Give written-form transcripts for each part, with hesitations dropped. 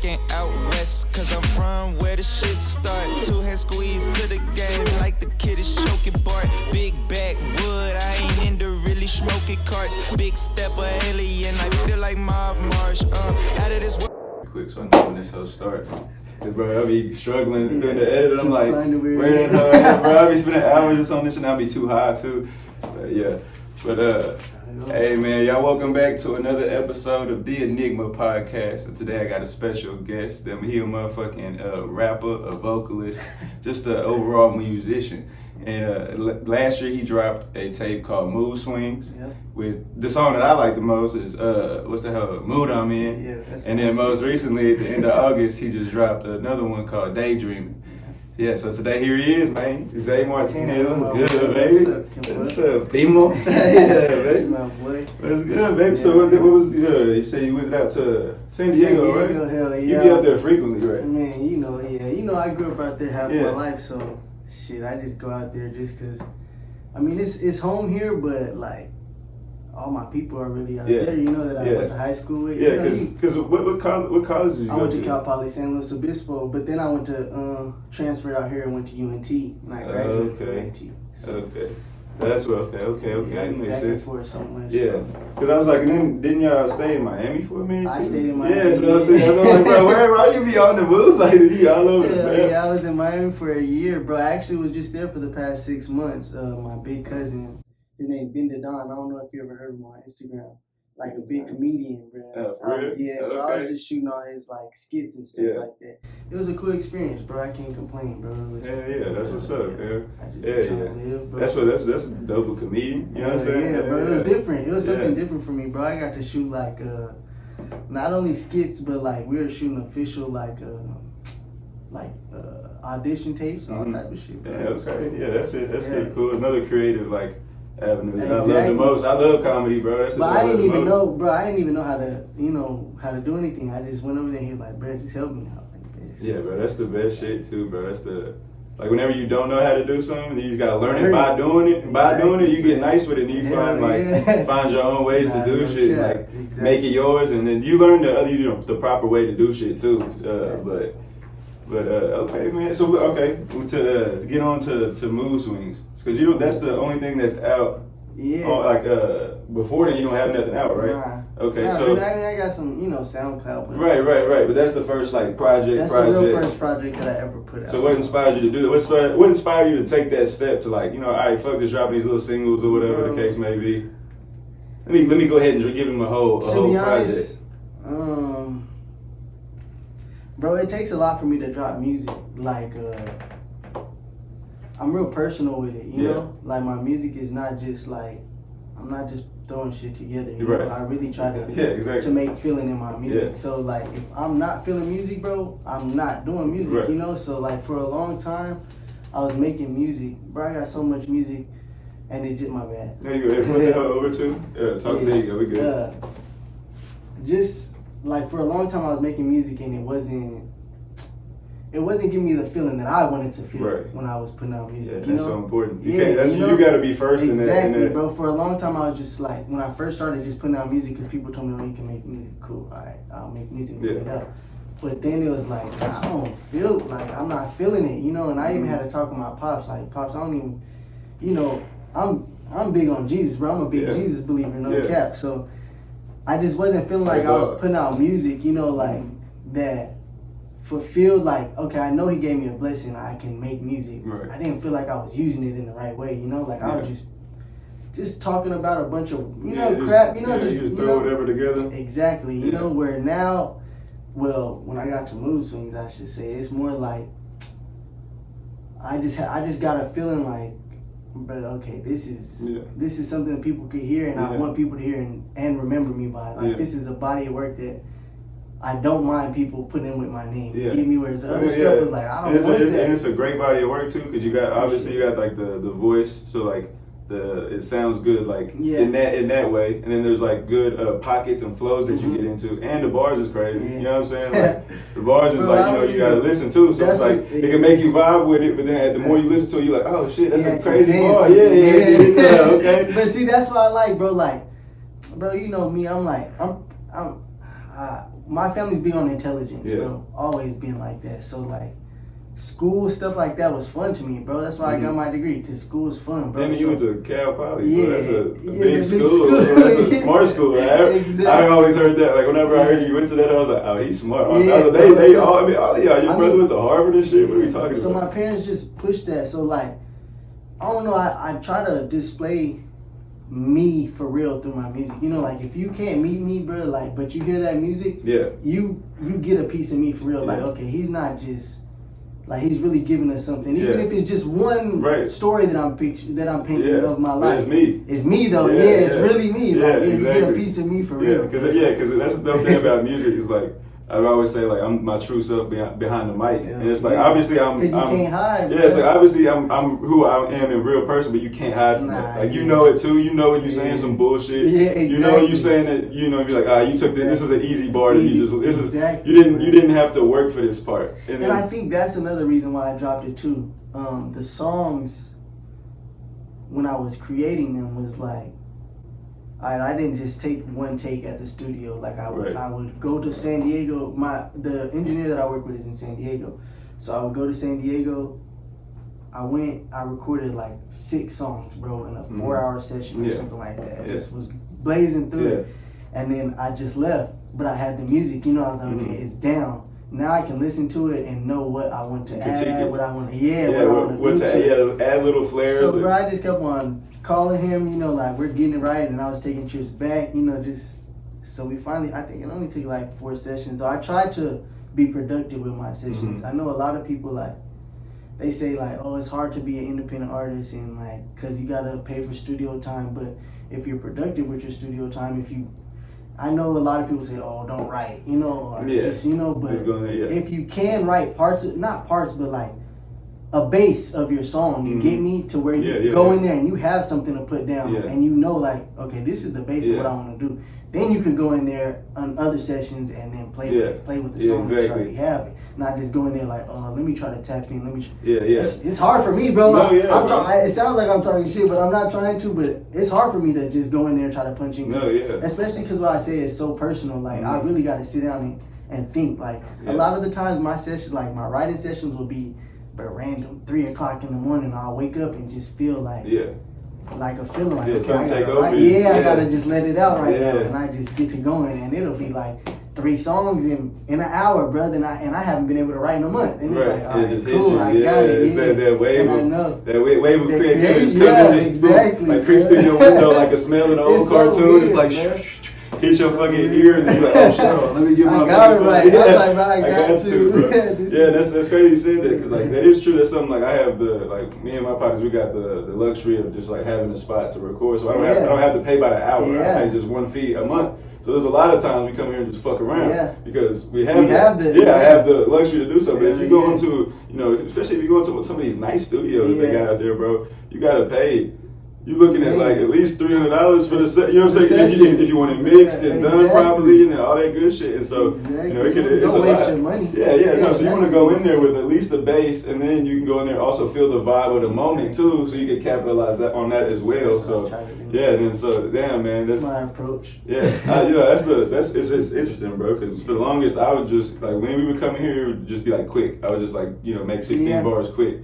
stacking out west, cause I'm from where the shit start. Two hands squeezed to the game like the kid is choking Bart. Big backwood, I ain't into really smoking carts. Big step of alien, I feel like Mob Marsh. Out of this world. Quick, so I know when this whole starts. Cause bro, I be struggling doing the edit. I'm like, where that hell at, bro? I be spending hours or something, this and I be too high too. But yeah. Hey man, y'all welcome back to another episode of the ENIGMA podcast. And today I got a special guest. He a motherfucking rapper, a vocalist, just an overall musician. And last year he dropped a tape called Mood Swings. Yep. With the song that I like the most is what's the hell, Mood I'm In. Yeah, that's and then most recently at the end of August he just dropped another one called Daydreaming. Yeah, so today here he is, man. Zay Martinez. What's good, baby? What's up, Bimo? Yeah, baby. What's good, baby? So what was you say you went out to San Diego, right? Hell yeah. You be out there frequently, right? Man, you know I grew up out there half my life, so shit, I just go out there just cause. I mean, it's home here, but like all my people are really out there. You know that I went to high school with. Yeah, because what college did you go to? I went to Cal Poly San Luis Obispo, but then I went to transferred out here and went to UNT, and I graduated from UNT. So. Okay. That's what. Okay. Yeah, makes sense. For so much. Yeah, because I was like, and then didn't y'all stay in Miami for a minute too? I stayed in Miami. Yeah, so I was like, bro, where you be on the move? Like you all over the map. Yeah, I was in Miami for a year, bro. I actually was just there for the past 6 months. My big cousin, his name Ben Don. I don't know if you ever heard of him on Instagram. Like a big comedian, bro. For real? So I was just shooting all his like skits and stuff like that. It was a cool experience, bro. I can't complain, bro. That's what's up, man. Live, that's a dope comedian. You know what I'm saying? Yeah, bro. It was different. It was something different for me, bro. I got to shoot like not only skits, but like we were shooting official like audition tapes and all type of shit, bro. Yeah, okay. Yeah, that's it. That's pretty cool. Another creative like avenue that I love the most. I love comedy, bro. That's but I didn't even know, bro. I didn't even know how to do anything. I just went over there and he was like, bro, just help me out. Yeah, bro. That's the best shit too, bro. That's the whenever you don't know how to do something, you just gotta learn it by doing it. By doing it, you get nice with it, and you find your own ways to do shit, make it yours, and then you learn the proper way to do shit too. But okay, man. So to get on to Mood Swings, because that's the only thing that's out. Yeah. Before then, you don't have nothing out, right? Nah. Okay, so I got some, SoundCloud. But right. But that's the first project. That's the real first project that I ever put out. So what inspired you to do that? What inspired you to take that step to all right, fuck this, dropping these little singles or whatever the case may be? Let me go ahead and give him a whole project. Bro, it takes a lot for me to drop music. Like, I'm real personal with it, you know? Like, my music is not just like, I'm not just throwing shit together, you know? I really try to make feeling in my music. So, like, if I'm not feeling music, bro, I'm not doing music, you know? So, like, for a long time, I was making music. Bro, I got so much music, and it just, my bad. There you go. Put the hell over too. There you go. We good. Just, like, for a long time, I was making music, and it wasn't giving me the feeling that I wanted to feel when I was putting out music. That's so important. You got to be first in that. Exactly, bro. For a long time, I was just like, when I first started just putting out music, because people told me, you can make music. Cool. All right, I'll make music and put it out. But then it was like, I don't feel, like, I'm not feeling it, you know? And I even had to talk with my pops, like, Pops, I don't even, I'm big on Jesus, bro. I'm a big Jesus believer, no cap. So I just wasn't feeling like I was putting out music, like, that fulfilled, like, okay, I know he gave me a blessing, I can make music. I didn't feel like I was using it in the right way, like I was just talking about a bunch of crap, just throw whatever together. Exactly, you know, where now, when I got to Mood Swings, I should say, it's more like I just got a feeling like, but okay, this is something that people could hear, and I want people to hear and remember me by. Like this is a body of work that I don't mind people putting in with my name. Give me, whereas the other stuff was like, I don't want that. And it's a great body of work too, because you got like the voice, so like it sounds good like in that way, and then there's like good pockets and flows that you get into, and the bars is crazy. You know what I'm saying? Like the bars is like you gotta listen to, so it's like it can make you vibe with it, but then the more you listen to it, you're like, oh shit, that's a crazy bar. Okay. But see, that's what I like, bro. Like, bro, you know me, I'm like, my family's big on intelligence, Yeah. bro. Always been like that. So like, school stuff like that was fun to me, bro. That's why I got my degree, because school is fun, bro. Then you went to Cal Poly, Yeah, bro. That's a big it's a big school. school. Bro. That's a smart school. Exactly. I always heard that. Like whenever I heard you went to that, I was like, oh, he's smart. Yeah, all of y'all, your brother went to Harvard and shit. What are we talking So about? my parents just pushed that. So like, I don't know. I try to display me for real through my music. You know, like if you can't meet me, bro, like, but you hear that music, Yeah. you get a piece of me for real. Like, Yeah. okay, he's not just. Like he's really giving us something, even Yeah. if it's just one story that I'm painting of my life. But it's me. It's me though. Yeah, It's really me. Yeah, Like you exactly. get a piece of me for real. Because that's the dope thing about music is like I always say like I'm my true self behind the mic, and it's like obviously I'm. Because you can't hide. Yeah, it's like obviously I'm who I am in real person, but you can't hide from that. Like you know it too. You know when you're saying some bullshit. Yeah, exactly. You know when you're saying that. You know, be like, you took this is an easy bar that you just. This Exactly. is you didn't have to work for this part. And I think that's another reason why I dropped it too. The songs, when I was creating them, was like, I didn't just take one take at the studio. Like I would go to San Diego. The engineer that I work with is in San Diego, so I would go to San Diego. I recorded like 6 songs, bro, in a 4-hour session or something like that. I just was blazing through it, and then I just left. But I had the music, you know. I was like, okay, it's down. Now I can listen to it and know what I want to add, what I want to, add little flares. So, bro, I just kept on calling him, you know, like we're getting it right, and I was taking trips back, you know, just so we finally. I think it only took like 4 sessions. So I tried to be productive with my sessions. I know a lot of people like they say like, oh, it's hard to be an independent artist and like because you gotta pay for studio time, but if you're productive with your studio time, I know a lot of people say, oh, don't write, you know, or just, you know, but if you can write not parts, but like a base of your song, you get me, to where you go in there and you have something to put down and you know, like, okay, this is the base of what I want to do. Then you could go in there on other sessions and then play with the song that you already have. Not just go in there like, oh, let me try to tap in. It's hard for me, bro. It sounds like I'm talking shit, but I'm not trying to. But it's hard for me to just go in there and try to punch in. Especially because what I say is so personal. Like I really got to sit down and think. Like a lot of the times my sessions, like my writing sessions, will be random 3 o'clock in the morning. I'll wake up and just feel like like a feeling like I gotta just let it out now, and I just get to going, and it'll be like 3 songs in an hour, brother, and I haven't been able to write in a month, and it's like, all right, cool, I got it. It's that wave of creativity is coming, exactly, like creeps through your window like a smell in an old cartoon. It's like hit your fucking ear and then you're like, oh shit, let me get my. I got it right. I got to, bro. That's crazy you said that, because like that is true. That's something like I have me and my partners, we got the luxury of just like having a spot to record, so I don't have to pay by the hour. I pay just one fee a month. So there's a lot of times we come here and just fuck around because I have the luxury to do so. But if you go into, you know, especially if you go into some of these nice studios that they got out there, bro, you gotta pay. You're looking at like at least $300 for the set. You know what I'm saying? If you want it mixed and done properly and all that good shit. And so you know it's don't a waste lot. your money. No. So you want to go in there with at least a base, and then you can go in there and also feel the vibe of the moment too, so you can capitalize on that as well. So damn man, that's my approach. It's interesting, bro. Because for the longest, I would just like when we would come here, it would just be like quick. I would just like make 16 bars quick.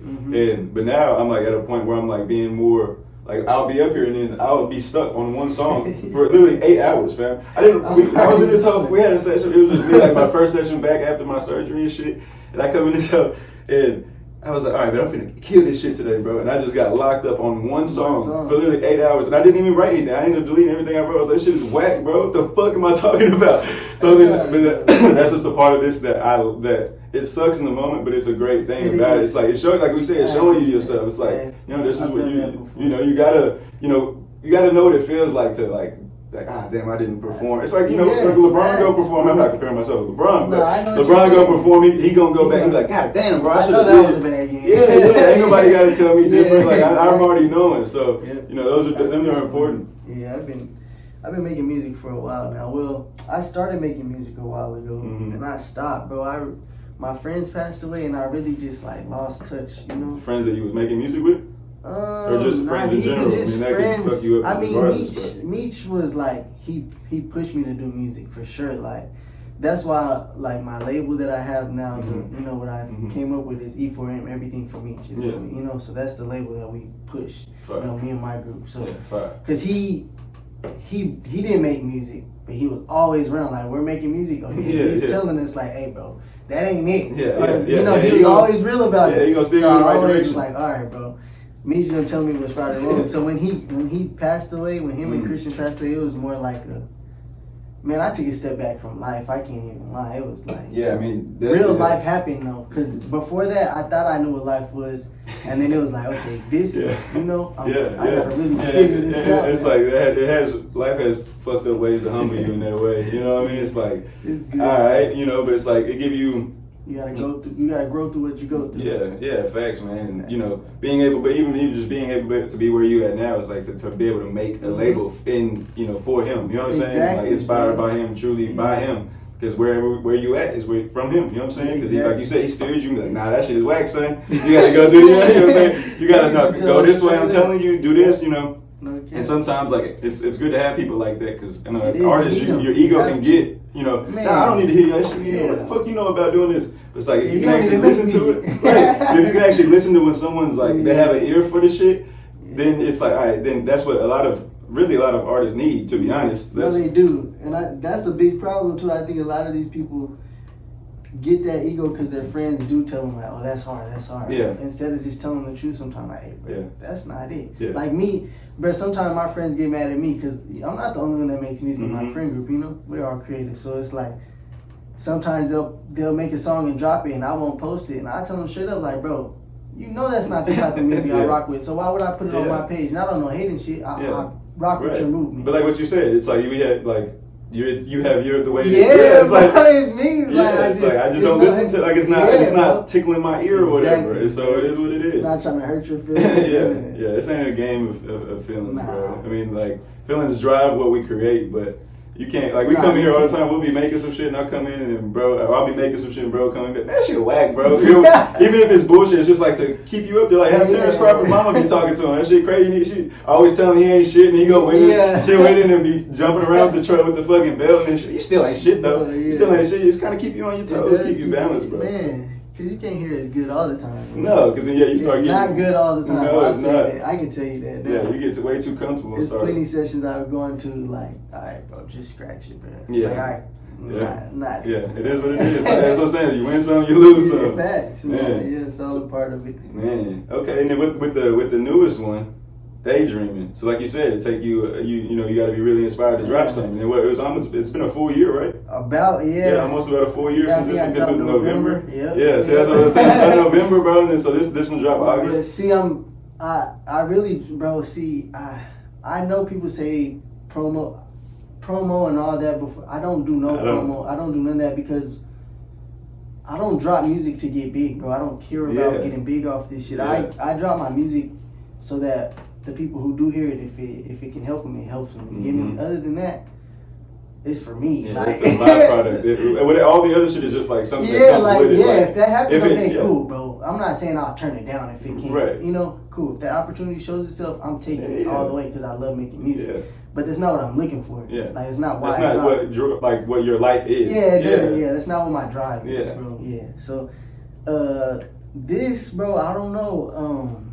But now I'm like at a point where I'm like being more. Like I'll be up here and then I'll be stuck on one song for literally 8 hours, fam. I was in this house. We had a session. It was just me, like my first session back after my surgery and shit. And I come in this house and I was like, all right, man, I'm finna kill this shit today, bro. And I just got locked up on one song for literally 8 hours, and I didn't even write anything. I ended up deleting everything I wrote. I was like, this shit is whack, bro. What the fuck am I talking about? So that's just a part of this that it sucks in the moment, but it's a great thing about it. It's like it shows, like we said, it's showing you yourself. It's like this is what you gotta know what it feels like to like damn, I didn't perform. It's like LeBron go perform. I'm not comparing myself to LeBron, but LeBron go perform. He gonna go back. He's like, God damn, bro, I should have did. Was a bad game. Ain't nobody got to tell me different. Like I'm already knowing. So those are important. Yeah, I've been making music for a while now. Well, I started making music a while ago, and I stopped, bro. My friends passed away, and I really just like lost touch. You know, friends that you was making music with. Or just friends in general. Just that could fuck you up. Meech was like he pushed me to do music for sure. Like that's why, like, my label that I have now, Mm-hmm. you know, what I came up with is E4M, everything for me. Yeah. You know, so that's the label that we push. Fire. You know, me and my group. So, Yeah, fire. cause he didn't make music, but he was always around. Like, we're making music. He's telling us like, hey, bro, that ain't it. You know, he was always real about it. Yeah, he gonna steer so you in the I right always direction. was like, all right, bro. Me's gonna tell me what's right and wrong. So when he passed away, when him and Christian passed away, it was more like man, I took a step back from life. I can't even lie. It was like, yeah, I mean, real life happened though. Because before that, I thought I knew what life was, and then it was like, okay, this, you know, I gotta really figure this out. It's like life has fucked up ways to humble you in that way. You know what I mean? It's like, it's good. All right, you know, but it's like it give you. You gotta grow through what you go through. Yeah, facts, man. And, you know, being able, but even just being able to be where you at now is like to be able to make a label in, you know, for him. You know what I'm saying? Like inspired by him, truly by him. Because where you at is from him. You know what I'm saying? Because he, like you said, he steered you. Like, nah, that shit is whack, son. You gotta go do. You know what I'm saying? You gotta go this way. I'm telling you, do this. You know. And sometimes like it's good to have people like that because you know, as artists, your ego can get. You know, nah, I don't need to hear your shit. You know, what the fuck you know about doing this? But it's like if you can actually listen to it, right? But if you can actually listen to when someone's like they have an ear for the shit, then it's like, all right, then that's what a lot of artists need. To be honest, no, they do, and that's a big problem too. I think a lot of these people get that ego because their friends do tell them like, oh, that's hard. Yeah. Instead of just telling them the truth, sometimes like, hey, bro, that's not it. Yeah. Like me. But sometimes my friends get mad at me because I'm not the only one that makes music in my friend group, you know? We're all creative. So it's like, sometimes they'll make a song and drop it and I won't post it. And I tell them straight up like, bro, you know that's not the type of music I rock with. So why would I put it on my page? And I don't know hating shit. I rock with your movement. But like what you said, it's like we have like, you have the way. Yeah, it's like it's me. Yeah, it's like I just don't listen to like it's not tickling my ear or whatever. So it is what it is. Not trying to hurt your feelings. yeah. This ain't a game of feelings, bro. I mean, like feelings drive what we create, but you can't like we come here all the time. We'll be making some shit, and I'll come in and bro, I'll be making some shit, and bro, coming back. That shit whack, bro. Even if it's bullshit, it's just like to keep you up there. Like have Terrence Crawford mama be talking to him. That shit crazy. She always telling him he ain't shit, and he go win. Shit went in and be jumping around the truck with the fucking belt and shit. You still ain't shit though. You still ain't shit. It's kind of keep you on your toes, keep you balanced, bro. Man. Because you can't hear it as good all the time. Bro. No, because then you start getting... It's not good all the time. No, it's not. I can tell you that. Yeah, you get way too comfortable. There's plenty sessions I've gone to like, all right, bro, just scratch it, bro. Yeah. Like, not it is what it is. That's what I'm saying. You win some, you lose some. Facts, man. Yeah, it's all a part of it. Man, okay. And then with the newest one, Daydreaming. So like you said, it take you you got to be really inspired to drop something. And it's been a full year, right? Almost about a full year since this one. This was November. Yeah. See, that's what I'm saying. About November, bro. And so this one dropped August. But see, I really, bro. See, I know people say promo and all that before. I don't do promo. I don't do none of that because I don't drop music to get big, bro. I don't care about getting big off this shit. Yeah. I drop my music so that the people who do hear it, if it can help them, it helps them. Give me. Other than that, it's for me. Yeah, it's a byproduct. All the other shit is just like something that comes with it. If that happens, cool, bro. I'm not saying I'll turn it down if it can. Right. You know, cool. If that opportunity shows itself, I'm taking it all the way because I love making music. Yeah. But that's not what I'm looking for. Yeah. Like it's not why. That's not what your life is. Yeah, it doesn't. Yeah, that's not what my drive is, Yeah. bro. Yeah. So, this, bro, I don't know.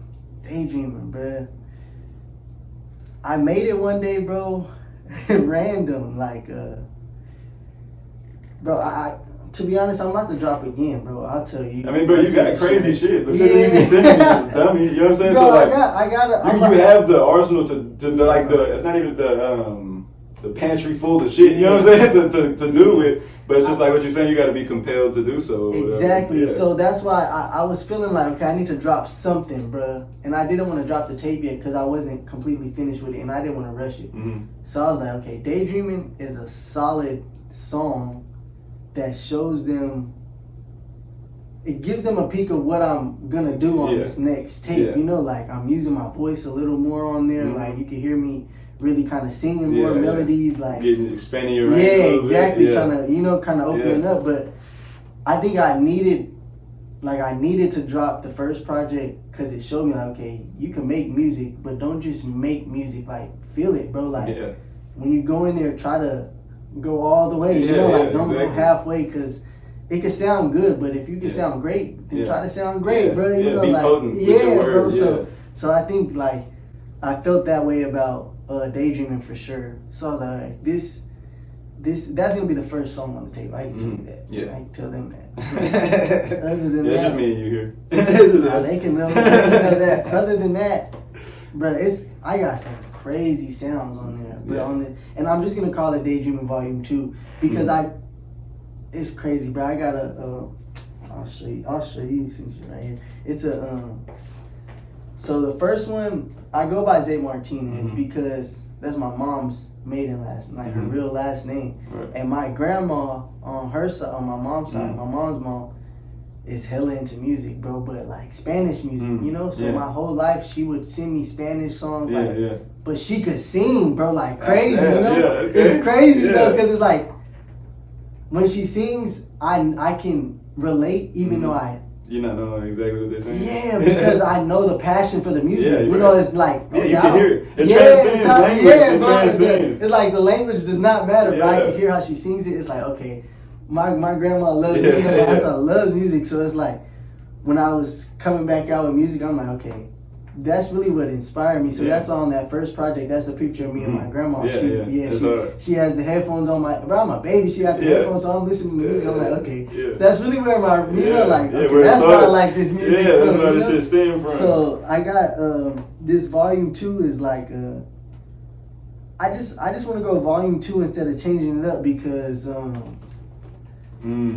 Daydreaming, bro. I made it one day, bro. Random, like, bro. I to be honest, I'm about to drop again, bro. I'll tell you. I mean, bro, you got crazy shit. The shit that you be sending me is dummy. You know what I'm saying? Bro, so like, I got you have the arsenal to like not even the pantry full of shit. You know what I'm saying? To do it. But it's just like what you're saying, you got to be compelled to do so. Exactly. Yeah. So that's why I was feeling like, okay, I need to drop something, bruh. And I didn't want to drop the tape yet because I wasn't completely finished with it and I didn't want to rush it. Mm-hmm. So I was like, okay, Daydreaming is a solid song that shows them, it gives them a peek of what I'm going to do on this next tape. Yeah. You know, like I'm using my voice a little more on there. Mm-hmm. Like you can hear me really kind of singing more melodies, like expanding your range. Yeah, exactly. Trying to, kind of open it up. But I think I needed to drop the first project because it showed me like, okay, you can make music, but don't just make music. Like feel it, bro. Like when you go in there, try to go all the way. You know, yeah, like don't exactly. go halfway because it can sound good, but if you can sound great, then try to sound great, bro. You know, be like potent with your bro. words, So I think like I felt that way about Daydreaming for sure. So I was like, all right, that's gonna be the first song on the tape. I can tell you that. Yeah. I can tell them that. Other than it's that, just me and you here. they can know that. Other than that, bro, I got some crazy sounds on there, bro. And I'm just gonna call it Daydreaming Volume 2 because it's crazy, bro. I got I'll show you since you're right here. It's so the first one I go by Zay Martinez because that's my mom's maiden last, like her real last name. Right. And my grandma on her side, on my mom's side, my mom's mom is hella into music, bro. But like Spanish music, you know. So my whole life she would send me Spanish songs, but she could sing, bro, like crazy, you know. Yeah, okay. It's crazy though, because it's like when she sings, I can relate, even though you're not knowing exactly what they're saying. Yeah, because I know the passion for the music. Yeah, you know, it's like you can hear it. It transcends language. It transcends. It's like the language does not matter, but I Yeah. can hear how she sings it. It's like, okay, my grandma loves music. My aunt loves music, so it's like when I was coming back out with music, I'm like, okay, that's really what inspired me. So that's on that first project. That's a picture of me and my grandma. She has the headphones on. I'm a baby. She got the headphones on, listening to music. I'm like, okay. So that's really where my, that's why I like this music. Yeah, that's where this shit stemmed from. So I got this Volume 2 is like I just want to go Volume 2 instead of changing it up because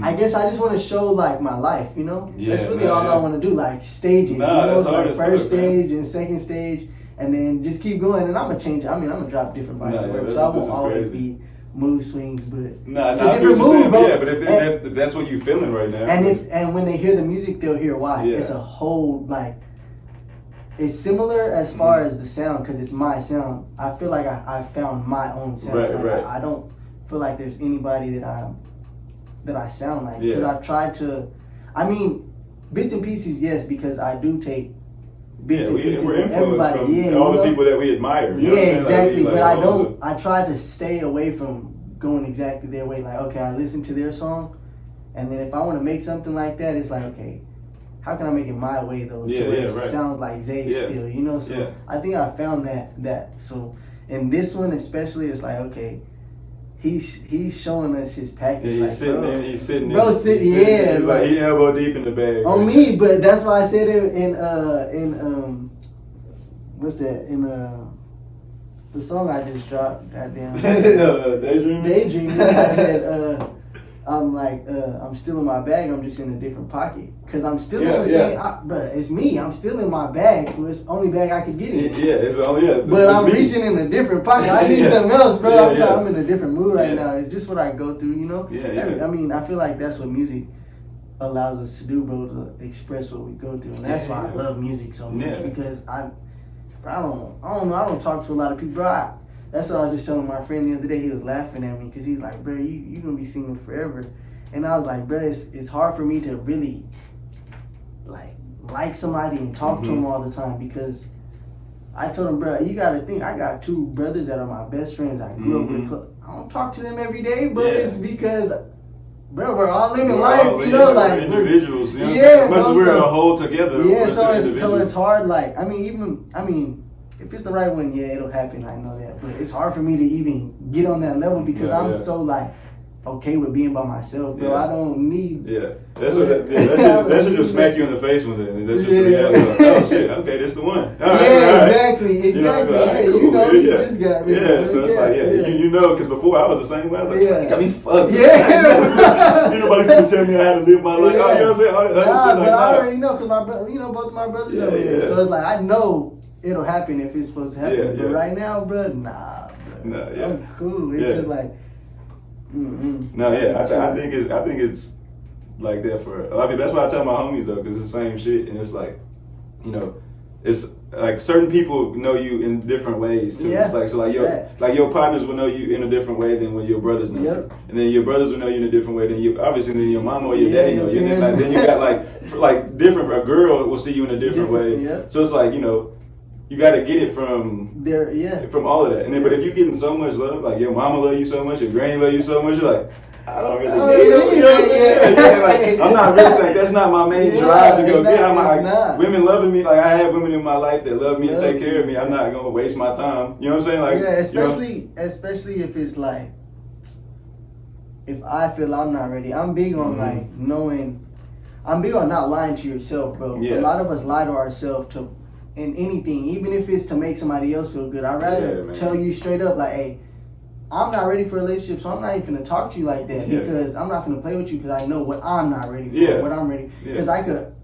I guess I just want to show like my life, you know. That's really all I want to do, like stages. You know, it's like first stage and second stage, and then just keep going. And I'm gonna change it. I mean, I'm gonna drop different vibes of work, so I won't always be mood swings, but it's a different mood, bro. Yeah, but if that's what you're feeling right now, and when they hear the music, they'll hear why. It's a whole like. It's similar as far as the sound because it's my sound. I feel like I found my own sound. I don't feel like there's anybody that I sound like because I've tried to. I mean, bits and pieces, yes, because I do take bits and pieces we're of everybody. From all the people that we admire. You know exactly. Like, but I don't. I try to stay away from going exactly their way. Like, okay, I listen to their song, and then if I want to make something like that, it's like, okay, how can I make it my way though? To where it sounds like Zay still, you know. So I think I found that. So in this one especially, it's like, okay. He's showing us his package. Yeah, he's like, he's sitting. He's like he elbow deep in the bag. On me, but that's why I said it in what's that in the song I just dropped. Goddamn. Daydreaming. I said I'm still in my bag. I'm just in a different pocket because I'm still in the same. Bruh, it's me. I'm still in my bag. So it's the only bag I could get in. It's only but I'm reaching in a different pocket. I need something else, bro. I'm in a different mood right now. It's just what I go through, you know. I mean, I feel like that's what music allows us to do, bro. To express what we go through, and that's why I love music so much because I don't know. I don't talk to a lot of people, bro. That's what I was just telling my friend the other day. He was laughing at me because he's like, bro, you gonna be singing forever. And I was like, bro, it's hard for me to really like somebody and talk to them all the time because I told him, bro, you gotta think, I got 2 brothers that are my best friends. I grew up with. I don't talk to them every day, but it's because, bro, we're all living life, you know, like we're individuals. You know as much as we're a whole together. So it's hard. Like, I mean. If it's the right one, it'll happen. I know that, but it's hard for me to even get on that level because I'm so like okay with being by myself, bro. I don't need. That should just smack you in the face one day. That's just the reality. Like, oh shit, okay, this the one. Exactly. You just got me. So it's like you know, because before I was the same way. I was like, you got me fucked. Ain't nobody finna tell me how to live my life. You know what I'm saying? All that shit like I already know because both of my brothers are here. So it's like I know. It'll happen if it's supposed to happen. But right now, bro, nah, bro. I'm cool. It's just like, I think it's like that for a lot of people. That's why I tell my homies though, because it's the same shit, and it's like, you know, it's like certain people know you in different ways too. It's like your partners will know you in a different way than when your brothers know you, and then your brothers will know you in a different way than you. Obviously, then your mama or your daddy know you, and then you got like different. A girl will see you in a different way. So it's like, you know. you got to get it from from all of that. And then, but if you're getting so much love, like your mama love you so much, your granny love you so much, you're like, I don't really need it. You know what I'm saying? Like, I'm not really like that's not my main drive to go get. I'm like women loving me. Like I have women in my life that love me and take care of me. I'm not gonna waste my time. You know what I'm saying? Like especially if it's like if I feel I'm not ready. I'm big on like knowing. I'm big on not lying to yourself, bro. Yeah. A lot of us lie to ourselves in anything, even if it's to make somebody else feel good. I'd rather tell you straight up, like, hey, I'm not ready for a relationship, so I'm not even gonna talk to you like that because I'm not gonna play with you because I know what I'm not ready for, what I'm ready. Because I could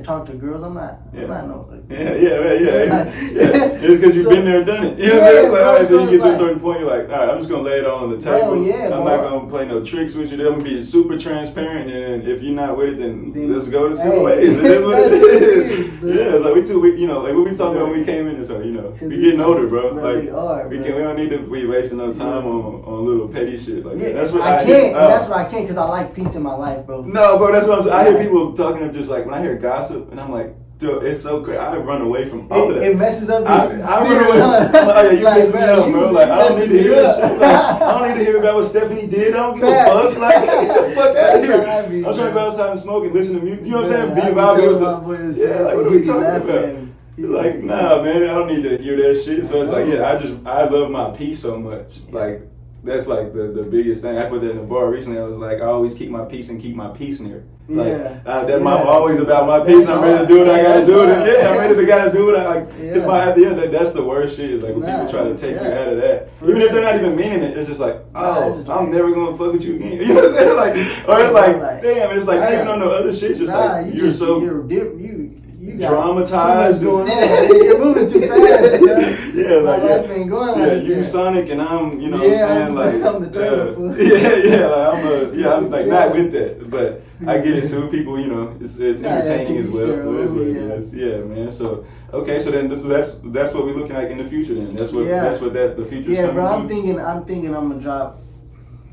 talk to girls. I'm not no fuck. It's because you've been there, done it. You know what I'm saying? It's like, all right, so you get to a certain point, you're like, all right, I'm just gonna lay it all on the table. I'm not gonna play no tricks with you. I'm gonna be super transparent, and if you're not with it, then let's go to separate ways. It is what it is. Yeah, it's like you know, like what we talking about when we came in this, you know, we getting older, bro. Like we don't need to be wasting no time on little petty shit like that. That's what I can't. That's what I can't because I like peace in my life, bro. No, bro, that's what I'm saying. I hear people talking of just like when I hear gossip, and I'm like, dude, it's so crazy. I run away from all of that. It messes up. I run away. Oh yeah, you piss me off, bro. Like I don't need to hear this shit. Like, I don't need to hear about what Stephanie did. I don't give a fuck. Like get the fuck out of here. I'm trying to go outside and smoke and listen to music. You know what I'm saying? Be vibing with the like what are we talking about? It's like, nah, man, I don't need to hear that shit. So it's like, I love my peace so much. Like, that's like the biggest thing. I put that in the bar recently. I was like, I always keep my peace and keep my peace near. Like, I'm always about my peace. I'm ready to do what I gotta do. I'm ready to gotta do what I like. It's at the end of the day, that's the worst shit. Is like when people try to take you out of that. Even if they're not even meaning it, it's just like, I'm never gonna fuck with you again. You know what I'm saying? Like, or it's like, damn, it's like not even on no other shit. It's just like you're so you traumatized. Too much going on. You're moving too fast. My life ain't going like that. You Sonic and I'm, you know what I'm saying? I'm the turtle. I'm like not with that, but I get it too. People, you know, it's entertaining as well. So that's what it is. Yeah, man. So okay, so then that's what we're looking at in the future. Then that's what the future's coming bro, to. I'm thinking I'm gonna drop.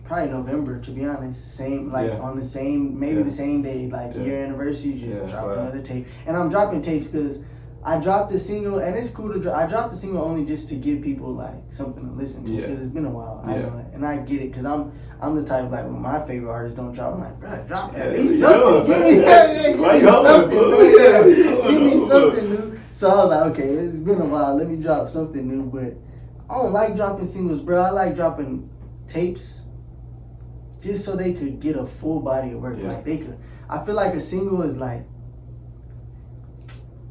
Probably November, to be honest. On the same, maybe the same day, year anniversary, just drop another tape. And I'm dropping tapes because I dropped the single, and it's cool to drop. I dropped the single only just to give people something to listen to because it's been a while. I know it, and I get it because I'm the type when my favorite artists don't drop, I'm like, bro, drop at least something. Give me something. Give me something new. So I was like, okay, it's been a while. Let me drop something new. But I don't like dropping singles, bro. I like dropping tapes. Just so they could get a full body of work, I feel like a single is like,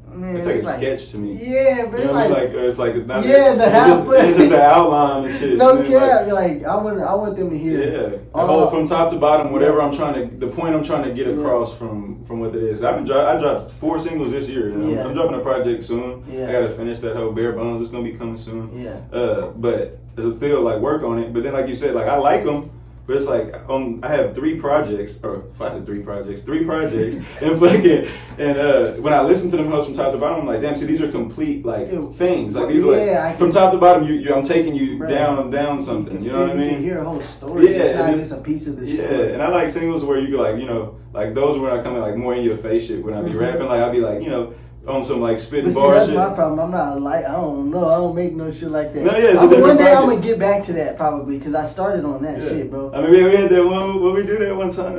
man, it's like a sketch to me. Yeah, but you know it's like not the halfway. It's just the outline and shit. No cap, I want them to hear. From top to bottom, whatever the point I'm trying to get across from what it is. I dropped 4 singles this year. I'm dropping a project soon. I gotta finish that whole bare bones. It's gonna be coming soon. But there's still work on it. But then like you said, I like them. But it's like I have 3 projects, and when I listen to them hosts from top to bottom, I'm like, damn, see, these are complete things. Like these are from top to bottom. I'm taking you down something. You know what I mean? You can hear a whole story. It's not just a piece of the story. Yeah, and I like singles where you those where I come in more in your face shit. When I be rapping, I'll be on some spitting bar that's shit. My problem. I'm not I don't know. I don't make no shit like that. No, yeah, one day I'm gonna get back to that probably because I started on that shit, bro. I mean, we had that one when we do that one time.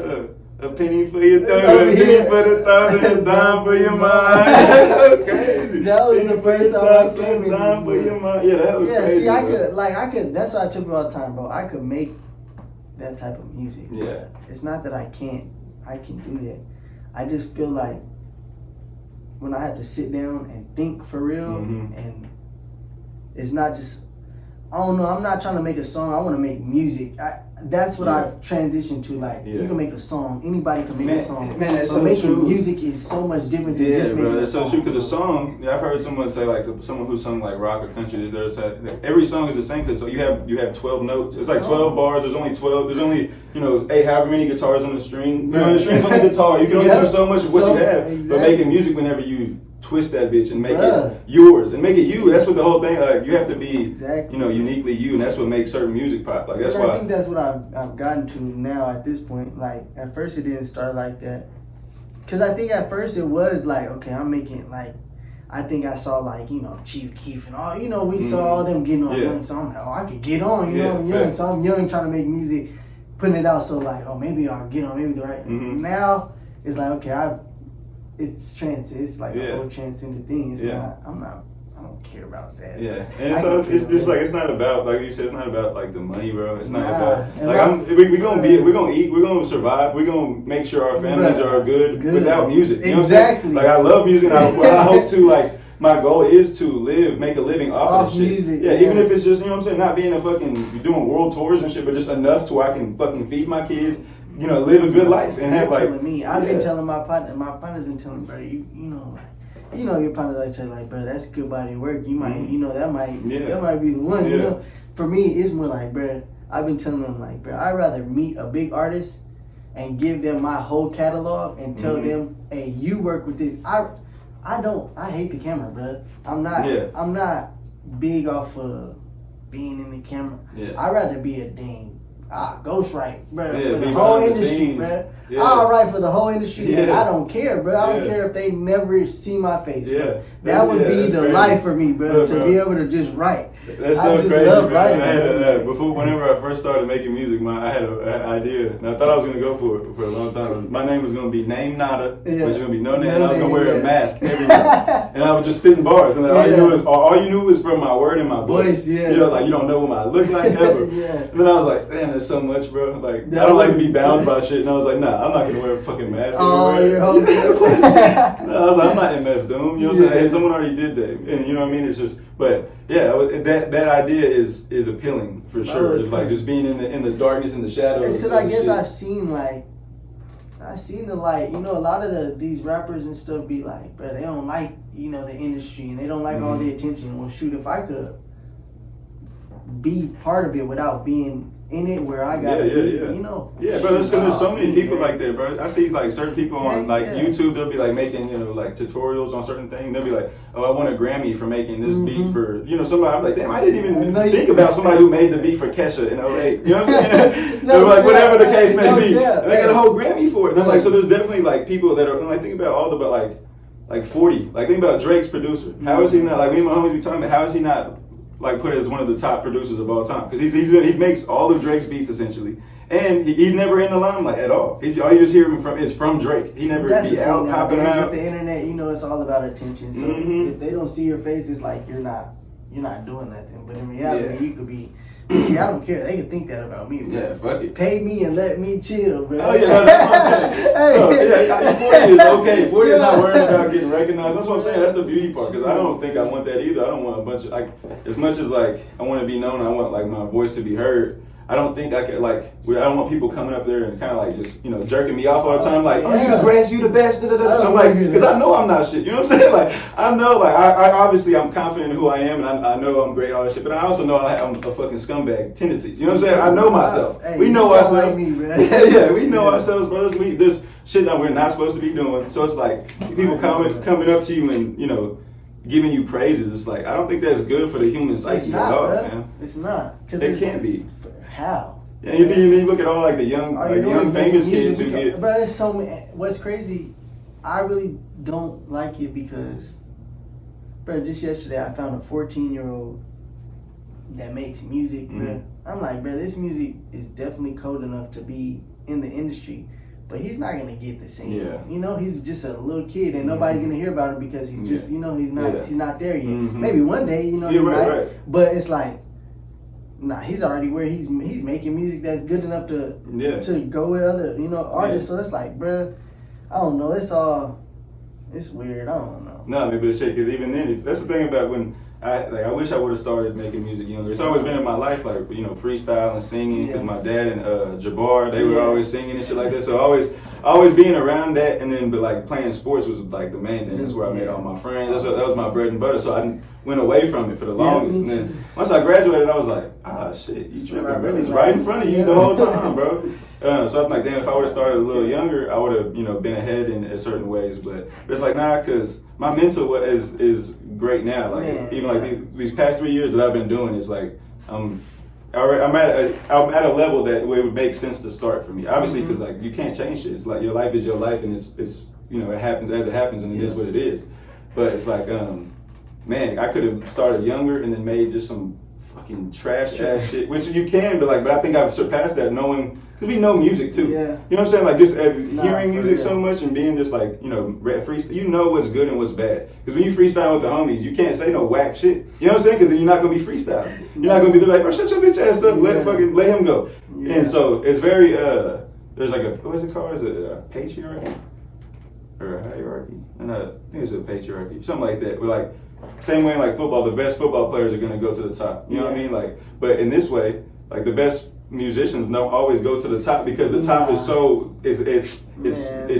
A penny for your thumb, a penny for the thumb, and a dime for your mind. That was crazy. That was the first time I came in. Dime for your mind. Yeah, that was crazy. See, I could. That's what I took all the time, bro. I could make that type of music. Yeah. It's not that I can't. I can do that. I just feel like when I have to sit down and think for real, and it's not just, I don't know, I'm not trying to make a song, I want to make music. That's what I've transitioned to. You can make a song, anybody can make a song. Man, that's but so making true. Music is so much different than just making that's a song. So true, because a song, I've heard someone say, someone who sung rock or country, every song is the same, because you have 12 notes. It's 12 bars, there's only 12, there's only, however many guitars on the string. The string's on the guitar, you can only do so much of what you have. Exactly. But making music, whenever you twist that bitch and make it yours and make it you, that's what the whole thing, you have to be uniquely you, and that's what makes certain music pop. That's why I think that's what I've gotten to now at this point. At first it didn't start like that, because I think at first it was okay, I'm making I think I saw like, you know, Chief Keef and all, you know, we saw all them getting on young, so I'm like, oh, I could get on, you know, I'm young, so I'm young trying to make music, putting it out, so like, oh, maybe I'll get on, maybe the right. Now it's like, okay, it's like a whole transcendent thing. It's not, I don't care about that. Yeah, and so it's like, it's not about, like you said, it's not about like the money, bro. It's not about like we're gonna eat, we're gonna survive, we're gonna make sure our families are good without music. You know what I'm saying? Like I love music, and I hope to like. My goal is to make a living off of this music. shit. Yeah, even if it's just, you know what I'm saying, not being doing world tours and shit, but just enough to where I can fucking feed my kids, you know, live a good life and have like. I've been telling my partner's been telling me, bro, you know, your partner's like tell you, like, bro, that's a good body of work. You might, you know, that might be the one. You know, for me, it's more like, bro, I've been telling them, like, bro, I'd rather meet a big artist and give them my whole catalog and tell them, hey, you work with this. I hate the camera, bro. I'm not big off of being in the camera. I'd rather be a dang ghostwriter, bro, for the whole industry, bro. I'll write for the whole industry, and I don't care, bro. I don't care if they never see my face, bro. That would be the life for me, bro, to be able to just write. That's so crazy, man. Whenever I first started making music, I had an idea, and I thought I was gonna go for it for a long time. My name was gonna be Name Nada, which was gonna be no name, and I was gonna wear a mask everywhere, and I was just spitting bars, and all you knew was from my word and my voice. You know, like you don't know what I look like ever. And then I was like, damn, there's so much, bro. Like I don't like to be bound by shit, and I was like, nah, I'm not gonna wear a fucking mask everywhere. I was like, I'm not MF Doom. You know what I'm saying? Hey, someone already did that, and you know what I mean. It's just, but yeah, that idea is appealing for sure. It's like just being in the darkness and the shadows. It's because I guess I've seen the light. You know, a lot of these rappers and stuff be like, bro, they don't like, you know, the industry and they don't like all the attention. Well, shoot, if I could be part of it without being in it where I gotta be, you know. Yeah, bro, there's so many people like that, bro. I see like certain people on like YouTube, they'll be like making, you know, like tutorials on certain things. They'll be like, oh, I won a Grammy for making this beat for, you know, somebody. I'm like, damn, I didn't even think about somebody who made the beat for Kesha in 08. You know what I'm saying? They're like, whatever the case may be. And they got a whole Grammy for it. And I'm like, so there's definitely like people that are, like, think about all the, like 40. Like, think about Drake's producer. How is he not, like, me and my homies be talking about, how is he not, like, put as one of the top producers of all time? Because he makes all of Drake's beats essentially, and he's never in the limelight at all. All you just hear him from Drake. He never be out popping out. With the internet, you know, it's all about attention. So if they don't see your face, it's like you're not doing nothing. But in reality, you could be. See, I don't care. They can think that about me, bro. Yeah, fuck it. Pay me and let me chill, bro. Oh, yeah, no, that's what I'm saying. 40 is okay. 40 is not worried about getting recognized. That's what I'm saying. That's the beauty part. Because I don't think I want that either. I don't want a bunch of, like, as much as, like, I want to be known, I want, like, my voice to be heard. I don't think I could, like, I don't want people coming up there and kind of, like, just, you know, jerking me off all the time. Like, oh, you the greatest, you the best. I'm like, because I know I'm not shit. You know what I'm saying? Like, I know, like, I obviously, I'm confident in who I am, and I know I'm great, all that shit. But I also know I'm a fucking scumbag tendencies. You know what I'm saying? I know myself. Hey, we know ourselves. Like me, bro. Yeah, we know ourselves, brothers. There's shit that we're not supposed to be doing. So it's like, people coming up to you and, you know, giving you praises. It's like, I don't think that's good for the human psyche at all, man. It's not. It can't be. How? Yeah, you look at all like the young famous kids who get. Bro, it's so many. What's crazy, I really don't like it because, bro, just yesterday I found a 14-year-old that makes music, bro. I'm like, bro, this music is definitely cold enough to be in the industry, but he's not gonna get the same. Yeah. You know, he's just a little kid, and nobody's gonna hear about him because he's just, you know, he's not there yet. Maybe one day, you know, right. But it's like. Nah, he's already where he's making music that's good enough to go with other, you know, artists. So it's like, bruh, I don't know. It's weird. I don't know. No, maybe it's shit. Because even then, that's the thing about when I wish I would have started making music younger. It's always been in my life, like, you know, freestyle and singing. Because my dad and Jabbar, they were always singing and shit like that. So always being around that, and then but like playing sports was like the main thing. That's where I made all my friends. That was my bread and butter. So I went away from it for the longest. And then once I graduated, I was like, shit, you tripping, bro. It's right in front of you the whole time, bro. So I'm like, damn, if I would have started a little younger, I would have, you know, been ahead in certain ways. But it's like, nah, because my mental is great now. Like even like these past 3 years that I've been doing, it's like I'm at a level that where it would make sense to start for me. Obviously, because like you can't change shit. It's like your life is your life, and it's you know, it happens as it happens, and it is what it is. But it's like, man, I could have started younger and then made just some fucking trash ass shit, which you can, but I think I've surpassed that knowing, because we know music too. Yeah. You know what I'm saying? Like just hearing music so much and being just like, freestyle, you know what's good and what's bad. Because when you freestyle with the homies, you can't say no whack shit. You know what I'm saying? Because then you're not going to be freestyling. You're not going to be like, bro, shut your bitch ass up, let him go. Yeah. And so it's very, there's like what's it called? Is it a patriarchy? Or a hierarchy? And I think it's a patriarchy, something like that. But like, same way in like football, the best football players are gonna go to the top. You know what I mean? Like, but in this way, like the best musicians don't always go to the top because the top is so it's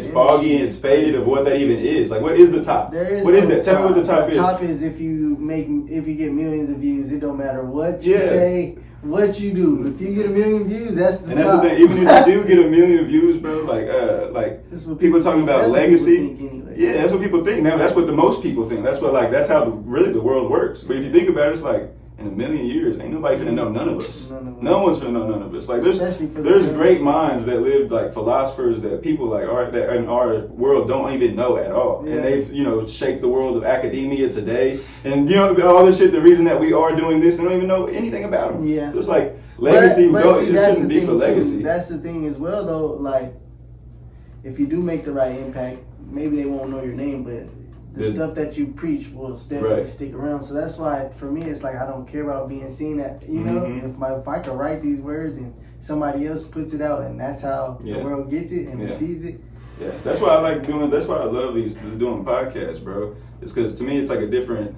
foggy and it's faded of what that even is. Like, what is the top? What is that? Tell me what the top is. The top is if you get millions of views, it don't matter what you say. What you do, if you get 1 million views, that's the top. And that's the thing. Even if you do get 1 million views, bro, like people talking about legacy. Anyway. Yeah, that's what people think now. That's what the most people think. That's what that's how really the world works. But if you think about it, it's like in 1 million years, ain't nobody finna know none of us. No one's finna know none of us. Like there's great minds that lived, like philosophers that people like that in our world don't even know at all. Yeah. And they've shaped the world of academia today. And all this shit. The reason that we are doing this, they don't even know anything about them. Yeah. Just like legacy, it shouldn't be for legacy. Too. That's the thing as well, though. Like if you do make the right impact, maybe they won't know your name, but the stuff that you preach will definitely stick around. So that's why, for me, it's like I don't care about being seen at, if I can write these words and somebody else puts it out and that's how the world gets it and receives it. Yeah, that's why I like doing, that's why I love doing podcasts, bro. It's because to me, it's like a different,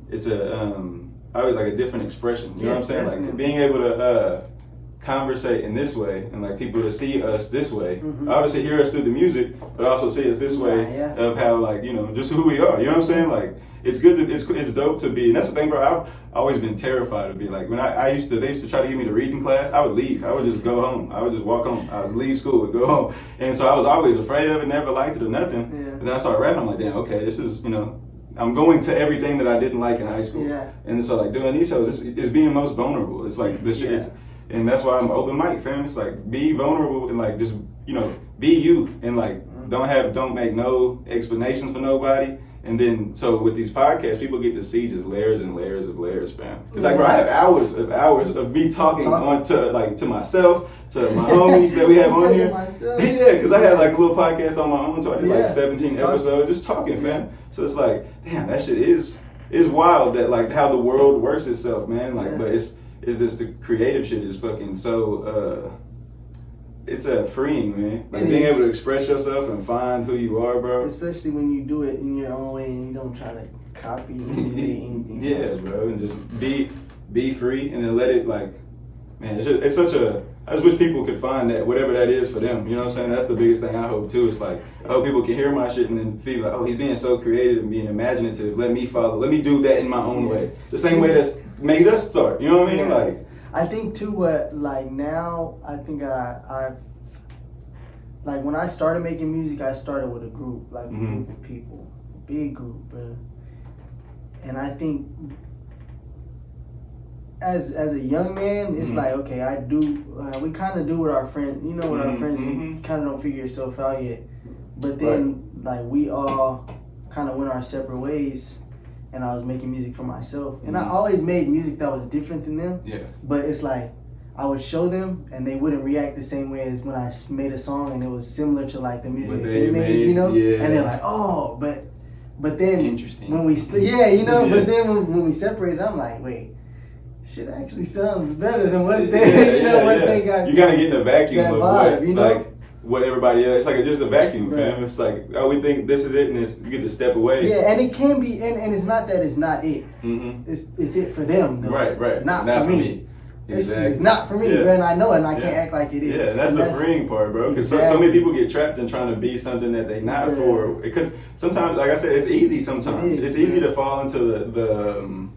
it's I was like a different expression. You know what I'm saying? Definitely. Like being able to conversate in this way and like people to see us this way. Mm-hmm. Obviously hear us through the music, but also see us this way of how just who we are. You know what I'm saying? Like it's good. It's dope to be. And that's the thing, bro. I've always been terrified to be like when they used to try to get me to reading class. I would leave. I would just go home. I would just walk home. I would leave school and go home. And so I was always afraid of it. Never liked it or nothing. Yeah. And then I started rapping. I'm like, damn, okay, this is I'm going to everything that I didn't like in high school. Yeah. And so like doing these shows, it's being most vulnerable. It's like the shit. And that's why I'm open mic, fam. It's like be vulnerable and like just be you and like don't make no explanations for nobody. And then so with these podcasts, people get to see just layers and layers of layers, fam. It's like bro, I have hours of me talking on to myself, to my homies that we have on here. Yeah, because I had like a little podcast on my own, so I did like 17 episodes just talking, fam. So it's like, damn, that shit is wild that like how the world works itself, man. Like, but it's just the creative shit is fucking so it's freeing, man. Like being able to express yourself and find who you are, bro. Especially when you do it in your own way and you don't try to copy anything. Yeah, bro, and just be free and then let it it's such a. I just wish people could find that whatever that is for them. You know what I'm saying? That's the biggest thing I hope too. It's like I hope people can hear my shit and then feel like, oh, he's being so creative and being imaginative. Let me follow. Let me do that in my own way. The same way that's made us start. You know what I mean? Yeah. Like. I think too now I think I like when I started making music, I started with a group, like a group of people, big group, bro. And I think as a young man, it's like, okay, we kind of do what our friends, what our friends, you kind of don't figure yourself out yet. But then like we all kind of went our separate ways. And I was making music for myself. And I always made music that was different than them. Yeah. But it's like, I would show them and they wouldn't react the same way as when I made a song and it was similar to like the music they made, Yeah. And they're like, oh, but then interesting. When we, but then when we separated, I'm like, wait, shit actually sounds better than what they, they got. You gotta get in the vacuum of vibe, like, what everybody else, it's like just a vacuum, fam. It's like, oh, we think this is it, and you get to step away. Yeah, and it can be, and it's not that it's not it. Mm-hmm. It's it for them, though. Right. Not for me. Exactly. It's not for me, bro, and I know it, and I can't act like it is. Yeah, that's the freeing part, bro. Because so many people get trapped in trying to be something that they're not for. Because sometimes, like I said, it's easy sometimes. It's easy to fall into the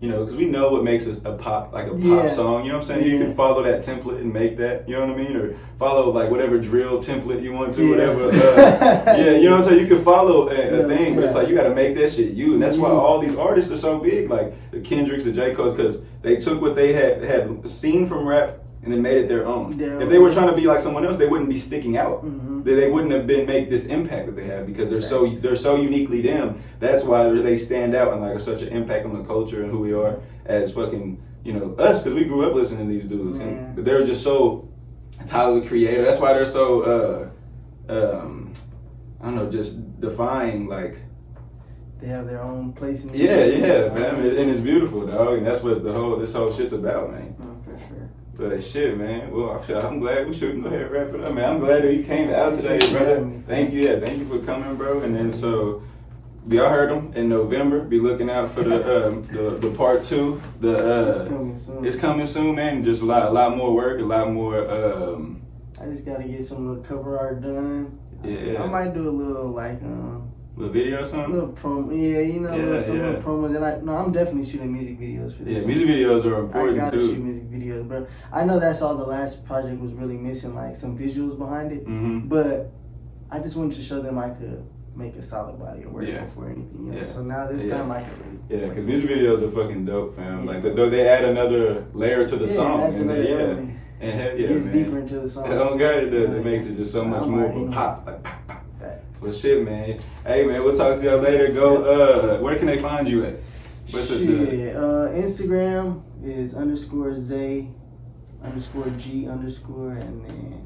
because we know what makes us a pop song. You know what I'm saying? You can follow that template and make that. You know what I mean? Or follow like whatever drill template you want to, whatever. You know what I'm saying? You can follow a thing, but it's like you got to make that shit you. And that's why all these artists are so big, like the Kendricks, the J. Cole's, because they took what they had seen from rap and then made it their own. Their If they were trying to be like someone else, they wouldn't be sticking out. Mm-hmm. They wouldn't have make this impact that they have because they're so uniquely them. That's why they stand out and like such an impact on the culture and who we are as fucking us, because we grew up listening to these dudes and they're just so entirely creative. That's why they're so I don't know, just defying like. They have their own place in the man, and it's beautiful, dog, and that's what this whole shit's about, man. For sure. But shit, man. Well, I'm glad we should go ahead and wrap it up, man. I'm glad that you came out today, brother. Thank you, thank you for coming, bro. And then so, y'all heard them in November. Be looking out for the part 2. It's coming soon. It's coming soon, man. Just a lot more work, a lot more. I just gotta get some little cover art done. Yeah. I might do a little like little video or something? Little promo, little promos. And I'm definitely shooting music videos for this. Yeah, music videos are important I gotta too. shoot music videos, bro. I know that's all the last project was really missing, like some visuals behind it. Mm-hmm. But I just wanted to show them I could make a solid body of work before anything else. Yeah. So now this time I can really. Yeah, because music videos are fucking dope, fam. Like though they add another layer to the song. Adds another element. And It gets deeper into the song. Oh God, it does. It makes it just so much more of a pop, like pop, pop. Well, shit, man. Hey, man, we'll talk to y'all later. Go. Where can they find you at? Instagram is _Zay _G _ and then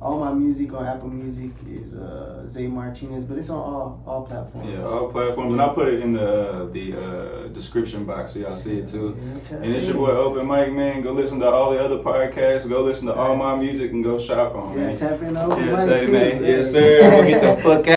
all my music on Apple Music is Zay Martinez, but it's on all platforms. Yeah, all platforms, and I'll put it in the description box so y'all see it too. Yeah, and it's your boy Open Mic, man. Go listen to all the other podcasts. Go listen to all my music and go shop on, man. Tap in Open Yes, Mic hey, too. man. Yes, sir. We'll get the fuck out.